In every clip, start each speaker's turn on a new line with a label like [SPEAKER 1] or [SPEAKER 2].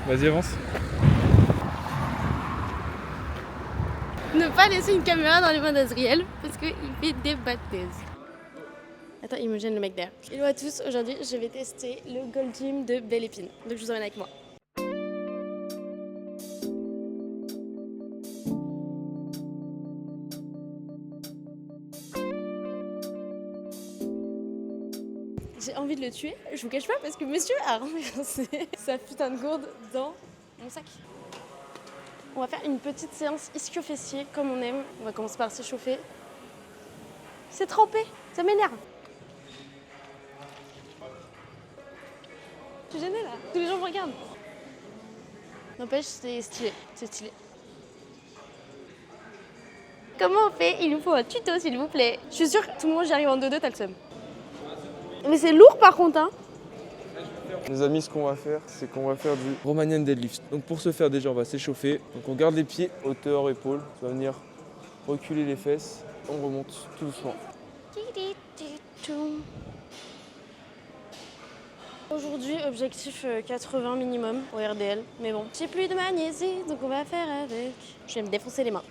[SPEAKER 1] Vas-y, avance.
[SPEAKER 2] Ne pas laisser une caméra dans les mains d'Azriel parce qu'il fait des bad thèses. Attends, il me gêne le mec derrière. Hello à tous, aujourd'hui je vais tester le Gold Gym de Belle Épine. Donc je vous emmène avec moi. J'ai envie de le tuer, je vous cache pas parce que monsieur a renversé sa putain de gourde dans mon sac. On va faire une petite séance ischio-fessier comme on aime. On va commencer par s'échauffer. C'est trempé, ça m'énerve. Je suis gênée là, tous les gens me regardent. N'empêche, c'est stylé, c'est stylé. Comment on fait? Il nous faut un tuto s'il vous plaît. Je suis sûre que tout le monde j'y arrive en 2-2, t'as le seum. Mais c'est lourd par contre hein.
[SPEAKER 1] Les amis, ce qu'on va faire, c'est qu'on va faire du Romanian deadlift. Donc pour ce faire, déjà, on va s'échauffer. Donc on garde les pieds, hauteur, épaule. Ça va venir reculer les fesses. On remonte tout doucement.
[SPEAKER 2] Aujourd'hui, objectif 80 minimum au RDL. Mais bon, j'ai plus de magnésie, donc on va faire avec. Je vais me défoncer les mains.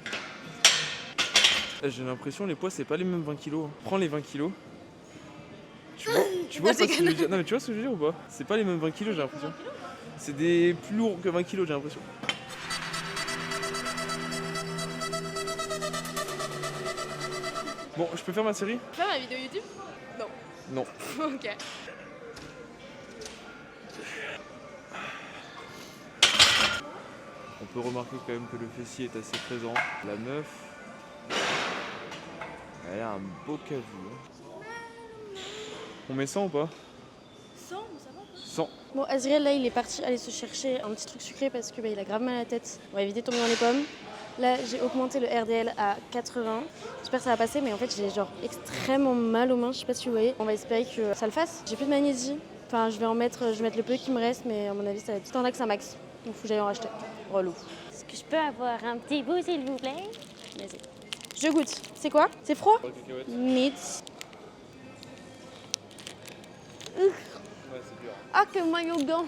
[SPEAKER 1] J'ai l'impression les poids, c'est pas les mêmes 20 kg. Prends les 20 kg. Tu vois ce que je veux dire? Non mais tu vois ce que je veux dire ou pas? C'est pas les mêmes 20 kg, j'ai l'impression. C'est des plus lourds que 20 kg, j'ai l'impression. Bon, je peux faire ma série?
[SPEAKER 2] Faire ma vidéo YouTube? Non.
[SPEAKER 1] Non.
[SPEAKER 2] Ok.
[SPEAKER 1] On peut remarquer quand même que le fessier est assez présent. La meuf, elle a un beau cavu. On met 100 ou pas?
[SPEAKER 2] 100, ça va?
[SPEAKER 1] 100.
[SPEAKER 2] Bon, Azriel, là, il est parti aller se chercher un petit truc sucré parce que il a grave mal à la tête. On va éviter de tomber dans les pommes. Là, j'ai augmenté le RDL à 80. J'espère que ça va passer, mais en fait, j'ai genre extrêmement mal aux mains. Je sais pas si vous voyez. On va espérer que ça le fasse. J'ai plus de magnésie. Enfin, je vais mettre le peu qui me reste, mais à mon avis, ça va être tout en axe un max. Donc, faut que j'aille en racheter. Relou. Est-ce que je peux avoir un petit bout, s'il vous plaît? Vas-y. Je goûte. C'est quoi? C'est froid? Nits.
[SPEAKER 1] Ouais, c'est dur.
[SPEAKER 2] Ah, que maillot blanc.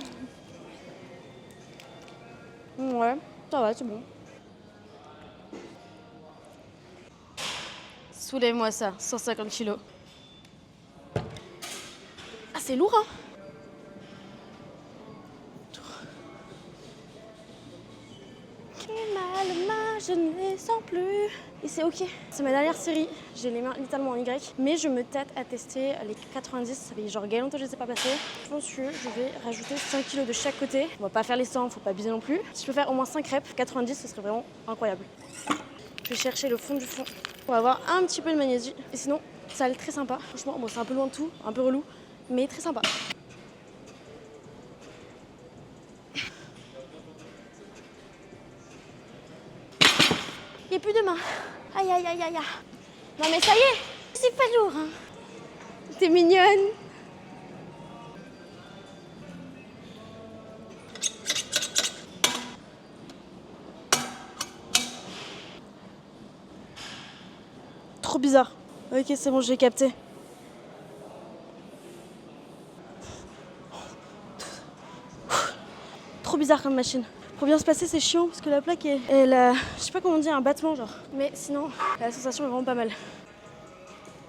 [SPEAKER 2] Ouais, ça va, c'est bon. Soulève-moi ça, 150 kilos. Ah, c'est lourd, hein? Mal, mal, je ne les sens plus. Et c'est ok, c'est ma dernière série. J'ai les mains littéralement en Y. Mais je me tâte à tester les 90. Ça fait genre longtemps que je ne les ai pas passés. Je pense que je vais rajouter 5 kilos de chaque côté. On va pas faire les 100, faut pas abuser non plus. Si je peux faire au moins 5 reps, 90, ce serait vraiment incroyable. Je vais chercher le fond du fond. On va avoir un petit peu de magnésie. Et sinon, ça a l'air très sympa. Franchement, bon, c'est un peu loin de tout, un peu relou, mais très sympa. Il n'y a plus de main. Aïe, aïe, aïe, aïe. Non mais ça y est, c'est pas lourd. Hein. T'es mignonne. Trop bizarre. Ok, c'est bon, j'ai capté. Trop bizarre comme machine. Pour bien se passer, c'est chiant parce que la plaque, elle a, je sais pas comment on dit, un battement genre. Mais sinon, la sensation est vraiment pas mal.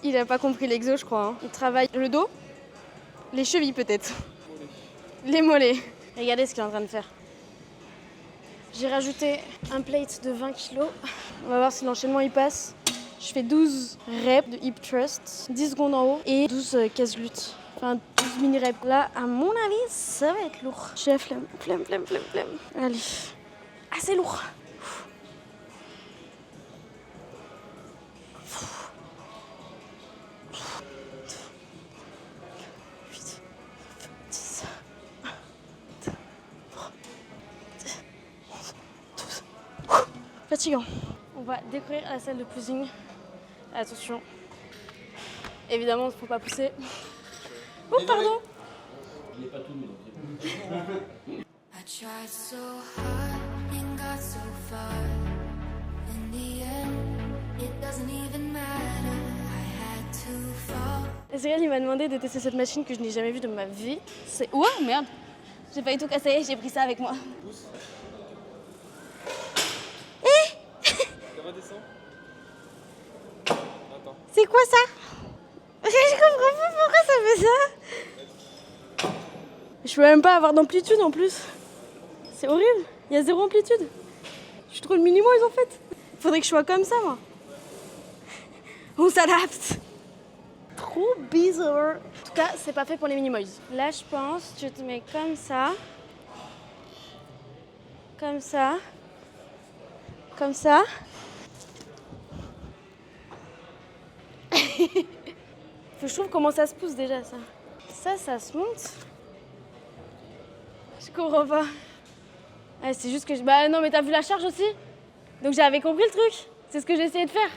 [SPEAKER 2] Il a pas compris l'exo, je crois. Hein. Il travaille le dos, les chevilles peut-être, les mollets. Regardez ce qu'il est en train de faire. J'ai rajouté un plate de 20 kg. On va voir si l'enchaînement il passe. Je fais 12 reps de hip thrust, 10 secondes en haut et 12 casse-glutes. Enfin, 12 mini reps. Là, à mon avis, ça va être lourd. J'ai la flemme, flemme. Allez. Ah, c'est lourd. 8, 10, 1, 2, 3, 10, 11, 12. Fatigant. On va découvrir la salle de posing. Attention. Évidemment, il ne faut pas pousser. Oh, pardon. Il n'est pas tout mis. I tried so hard and got so far. In the end, it doesn't even matter. I had to fall. Azriel, il m'a demandé de tester cette machine que je n'ai jamais vue de ma vie. C'est... Ouah, merde. J'ai failli tout casser, j'ai pris ça avec moi.
[SPEAKER 1] Pousse. Ça redescend. Attends.
[SPEAKER 2] C'est quoi ça? Je comprends pas pourquoi ça fait ça. Je peux même pas avoir d'amplitude en plus. C'est horrible, il y a zéro amplitude. Je suis trop le minimum en fait. Faudrait que je sois comme ça moi. On s'adapte. Trop bizarre. En tout cas, c'est pas fait pour les Minimoys. Là, je pense, tu te mets comme ça. Comme ça. Comme ça. Je trouve comment ça se pousse déjà ça. Ça se monte. Je comprends pas. Ah, c'est juste que Bah non mais t'as vu la charge aussi? Donc j'avais compris le truc. C'est ce que j'ai essayé de faire.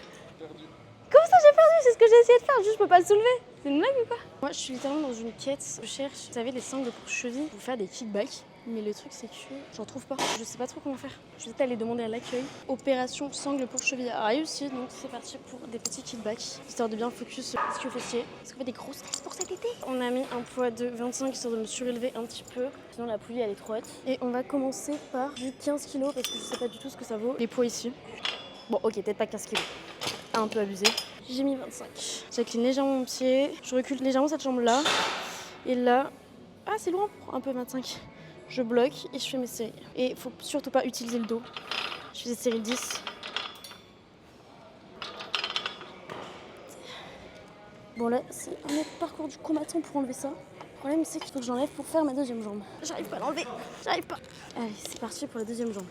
[SPEAKER 2] Comment ça j'ai perdu? C'est ce que j'ai essayé de faire, juste je peux pas le soulever. C'est une blague ou quoi? Moi je suis littéralement dans une quête. Je cherche, vous savez, les sangles pour cheville pour faire des kickbacks. Mais le truc c'est que j'en trouve pas. Je sais pas trop comment faire. Je vais aller demander à l'accueil. Opération sangle pour cheville a réussi, donc c'est parti pour des petits kickbacks. Histoire de bien focus sur ischio fessier. Parce qu'on fait des gros stress pour cet été. On a mis un poids de 25 histoire de me surélever un petit peu. Sinon la poulie elle est trop haute. Et on va commencer par du 15 kg parce que je sais pas du tout ce que ça vaut. Les poids ici. Bon ok, peut-être pas 15 kg. Un peu abusé. J'ai mis 25. J'incline légèrement mon pied. Je recule légèrement cette jambe là. Et là. Ah c'est loin pour un peu 25. Je bloque et je fais mes séries. Et faut surtout pas utiliser le dos. Je fais des séries 10. Bon là, c'est un autre parcours du combattant pour enlever ça. Le problème c'est qu'il faut que j'enlève pour faire ma deuxième jambe. J'arrive pas à l'enlever. J'arrive pas. Allez, c'est parti pour la deuxième jambe.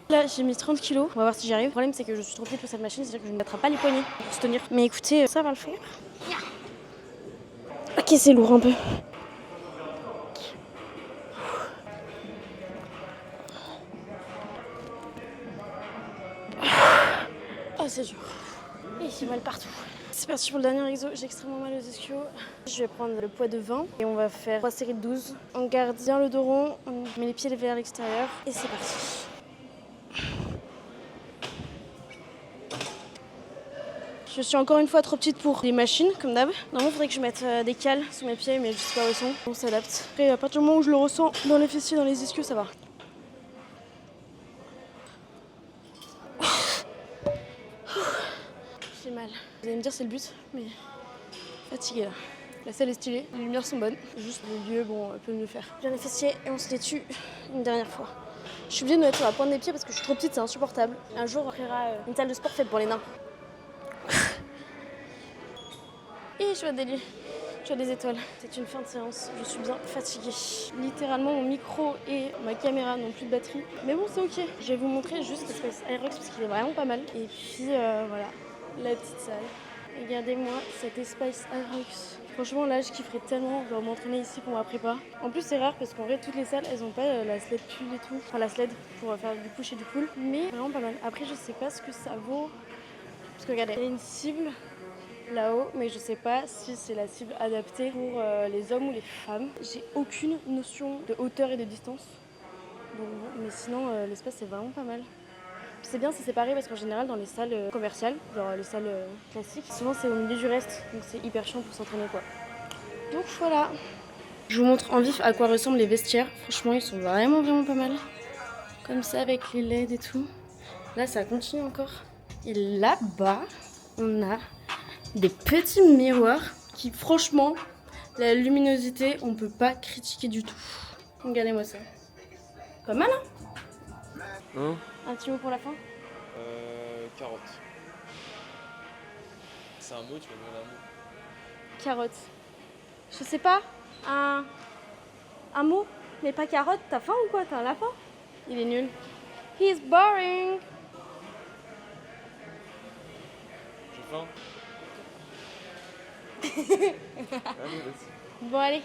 [SPEAKER 2] Là, j'ai mis 30 kilos. On va voir si j'y arrive. Le problème, c'est que je suis trop petite pour cette machine, c'est-à-dire que je ne m'attrape pas les poignets pour se tenir. Mais écoutez, ça va le faire. Ok, c'est lourd un peu. Oh, c'est dur. Et j'ai mal partout. C'est parti pour le dernier exo. J'ai extrêmement mal aux ischios. Je vais prendre le poids de 20 et on va faire 3 séries de 12. On garde bien le dos rond, on met les pieds vers l'extérieur et c'est parti. Je suis encore une fois trop petite pour les machines, comme d'hab. Normalement, il faudrait que je mette des cales sous mes pieds, mais je sais pas où ils sont. On s'adapte. Après, à partir du moment où je le ressens dans les fessiers, dans les ischios, ça va. J'ai mal. Vous allez me dire c'est le but, mais fatiguée là. La salle est stylée, les lumières sont bonnes. Juste le lieu, bon, peut mieux faire. Bien les fessiers et on se les tue une dernière fois. Je suis obligée de me mettre sur la pointe des pieds parce que je suis trop petite, c'est insupportable. Un jour, on créera une salle de sport faite pour les nains. Et je vois des lits, je vois des étoiles. C'est une fin de séance, je suis bien fatiguée. Littéralement, mon micro et ma caméra n'ont plus de batterie. Mais bon, c'est ok. Je vais vous montrer juste l'espace Aerox parce qu'il est vraiment pas mal. Et puis voilà, la petite salle. Regardez-moi cet espace Aerox. Franchement, là, je kifferais tellement genre, m'entraîner ici pour ma prépa. En plus, c'est rare parce qu'en vrai, toutes les salles, elles ont pas la sled pull et tout. Enfin, la sled pour faire du push et du pull. Mais vraiment pas mal. Après, je sais pas ce que ça vaut. Parce que regardez, il y a une cible là-haut, mais je sais pas si c'est la cible adaptée pour les hommes ou les femmes. J'ai aucune notion de hauteur et de distance. Donc, mais sinon, l'espace c'est vraiment pas mal. C'est bien, c'est séparé parce qu'en général dans les salles commerciales, genre les salles classiques, souvent c'est au milieu du reste, donc c'est hyper chiant pour s'entraîner quoi. Donc voilà. Je vous montre en vif à quoi ressemblent les vestiaires. Franchement, ils sont vraiment pas mal. Comme ça avec les LED et tout. Là, ça continue encore. Et là-bas, on a des petits miroirs qui, franchement, la luminosité, on peut pas critiquer du tout. Regardez-moi ça. Pas mal, hein? Un petit mot pour la fin?
[SPEAKER 1] Carotte. C'est un mot, tu vas me donner un mot.
[SPEAKER 2] Carotte. Je sais pas. Un mot? Mais pas carotte, t'as faim ou quoi? T'as un lapin? Il est nul. He's boring.
[SPEAKER 1] J'ai faim. Allez, vas-y.
[SPEAKER 2] Bon allez,